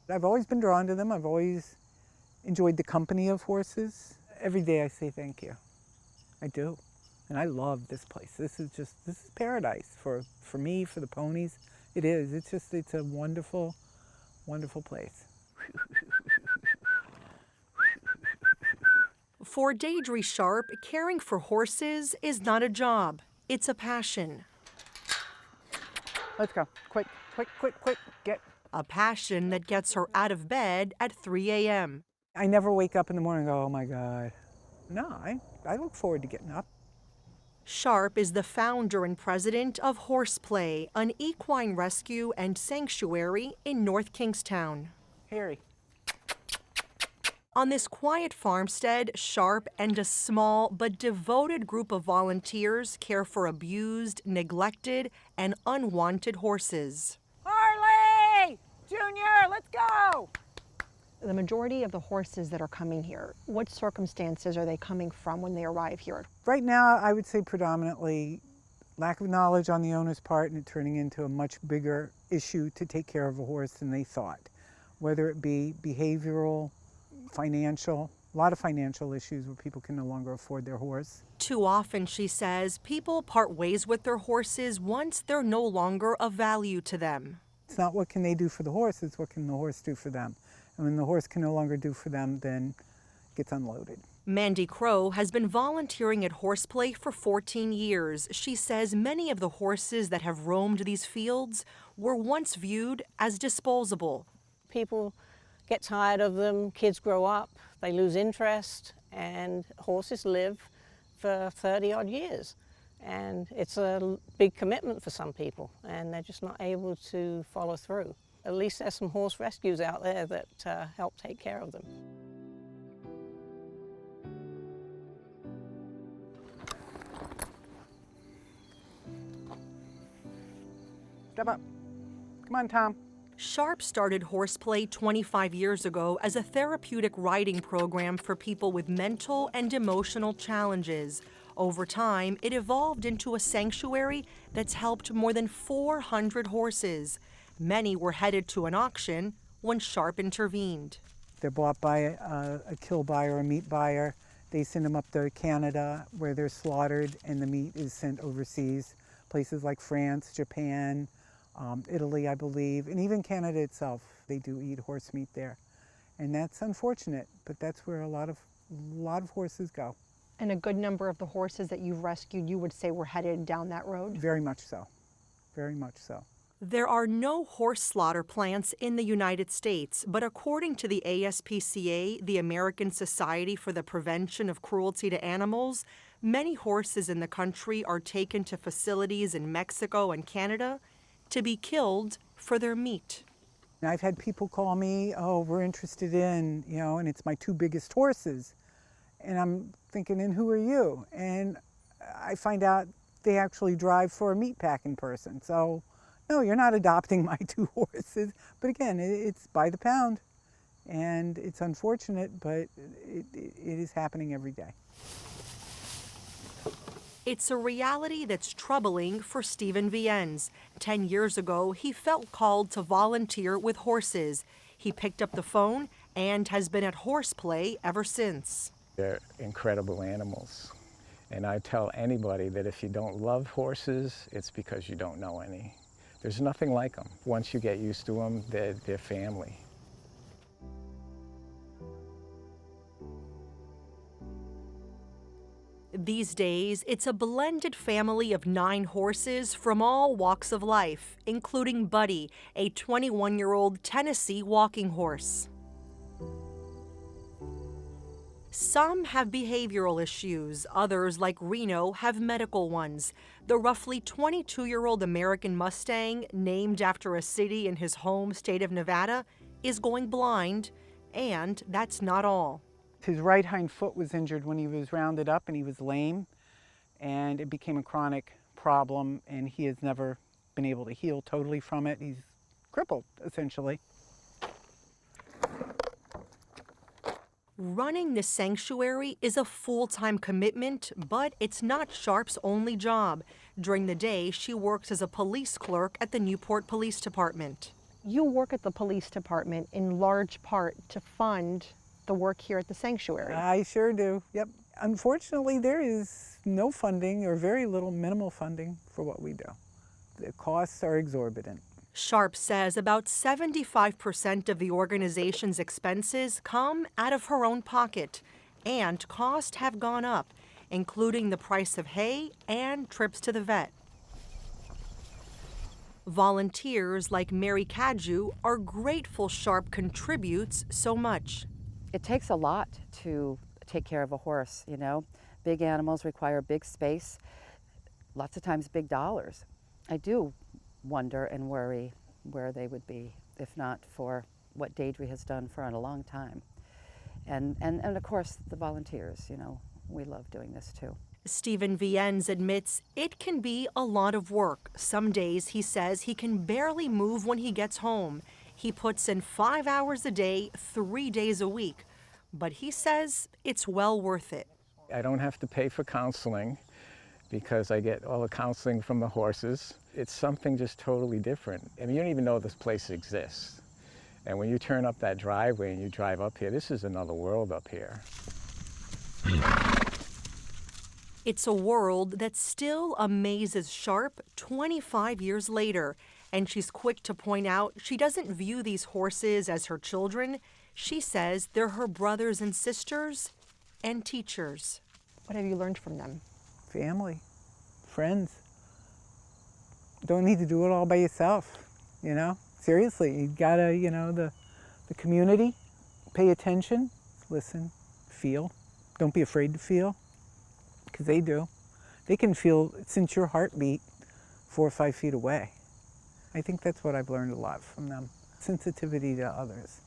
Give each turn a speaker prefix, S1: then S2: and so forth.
S1: I've always been drawn to them. I've always enjoyed the company of horses. Every day I say thank you. I do. And I love this place. This is paradise for me, for the ponies. It is. It's a wonderful, wonderful place.
S2: For Deidre Sharp, caring for horses is not a job. It's a passion.
S1: Let's go. Quick, quick, quick, quick. Get.
S2: A passion that gets her out of bed at 3 a.m.
S1: I never wake up in the morning and go, oh my God. No, I look forward to getting up.
S2: Sharp is the founder and president of Horseplay, an equine rescue and sanctuary in North Kingstown.
S1: Harry.
S2: On this quiet farmstead, Sharp and a small but devoted group of volunteers care for abused, neglected, and unwanted horses.
S1: Harley! Junior, let's go!
S3: The majority of the horses that are coming here, what circumstances are they coming from when they arrive here?
S1: Right now, I would say predominantly lack of knowledge on the owner's part and it turning into a much bigger issue to take care of a horse than they thought. Whether it be behavioral, financial, a lot of financial issues where people can no longer afford their horse.
S2: Too often, she says, people part ways with their horses once they're no longer of value to them.
S1: It's not what can they do for the horse, it's what can the horse do for them. And when the horse can no longer do for them, then it gets unloaded.
S2: Mandy Crow has been volunteering at Horseplay for 14 years. She says many of the horses that have roamed these fields were once viewed as disposable.
S4: People get tired of them, kids grow up, they lose interest, and horses live for 30-odd years. And it's a big commitment for some people, and they're just not able to follow through. At least there's some horse rescues out there that help take care of them.
S1: Step up. Come on, Tom.
S2: Sharp started Horseplay 25 years ago as a therapeutic riding program for people with mental and emotional challenges. Over time, it evolved into a sanctuary that's helped more than 400 horses. Many were headed to an auction when Sharp intervened.
S1: They're bought by a kill buyer, a meat buyer. They send them up to Canada where they're slaughtered and the meat is sent overseas. Places like France, Japan, Italy, I believe, and even Canada itself. They do eat horse meat there. And that's unfortunate, but that's where a lot of horses go.
S3: And a good number of the horses that you've rescued, you would say were headed down that road?
S1: Very much so. Very much so.
S2: There are no horse slaughter plants in the United States, but according to the ASPCA, the American Society for the Prevention of Cruelty to Animals, many horses in the country are taken to facilities in Mexico and Canada to be killed for their meat.
S1: I've had people call me, oh, we're interested in, and it's my two biggest horses. And I'm thinking, and who are you? And I find out they actually drive for a meat packing person. So, no, you're not adopting my two horses. But again, it's by the pound. And it's unfortunate, but it is happening every day.
S2: It's a reality that's troubling for Stephen Viennes. 10 years ago, he felt called to volunteer with horses. He picked up the phone and has been at Horseplay ever since.
S5: They're incredible animals. And I tell anybody that if you don't love horses, it's because you don't know any. There's nothing like them. Once you get used to them, they're family.
S2: These days, it's a blended family of 9 horses from all walks of life, including Buddy, a 21-year-old Tennessee walking horse. Some have behavioral issues. Others, like Reno, have medical ones. The roughly 22-year-old American Mustang, named after a city in his home state of Nevada, is going blind, and that's not all.
S1: His right hind foot was injured when he was rounded up and he was lame, and it became a chronic problem, and he has never been able to heal totally from it. He's crippled, essentially.
S2: Running this sanctuary is a full-time commitment, but it's not Sharp's only job. During the day, she works as a police clerk at the Newport Police Department.
S3: You work at the police department in large part to fund the work here at the sanctuary.
S1: I sure do, yep. Unfortunately, there is no funding or very little minimal funding for what we do. The costs are exorbitant.
S2: Sharp says about 75% of the organization's expenses come out of her own pocket, and costs have gone up, including the price of hay and trips to the vet. Volunteers like Mary Caju are grateful Sharp contributes so much.
S6: It takes a lot to take care of a horse, you know. Big animals require big space, lots of times big dollars. I do wonder and worry where they would be if not for what Deidre has done for a long time. And of course the volunteers, you know, we love doing this too.
S2: Stephen Viennes admits it can be a lot of work. Some days he says he can barely move when he gets home. He puts in 5 hours a day, 3 days a week. But he says it's well worth it.
S5: I don't have to pay for counseling because I get all the counseling from the horses. It's something just totally different. I mean, you don't even know this place exists. And when you turn up that driveway and you drive up here, this is another world up here.
S2: It's a world that still amazes Sharp 25 years later. And she's quick to point out she doesn't view these horses as her children. She says they're her brothers and sisters and teachers.
S3: What have you learned from them?
S1: Family, friends. Don't need to do it all by yourself, you know? Seriously, you gotta, you know, the community, pay attention, listen, feel. Don't be afraid to feel, because they do. They can feel since your heartbeat 4 or 5 feet away. I think that's what I've learned a lot from them. Sensitivity to others.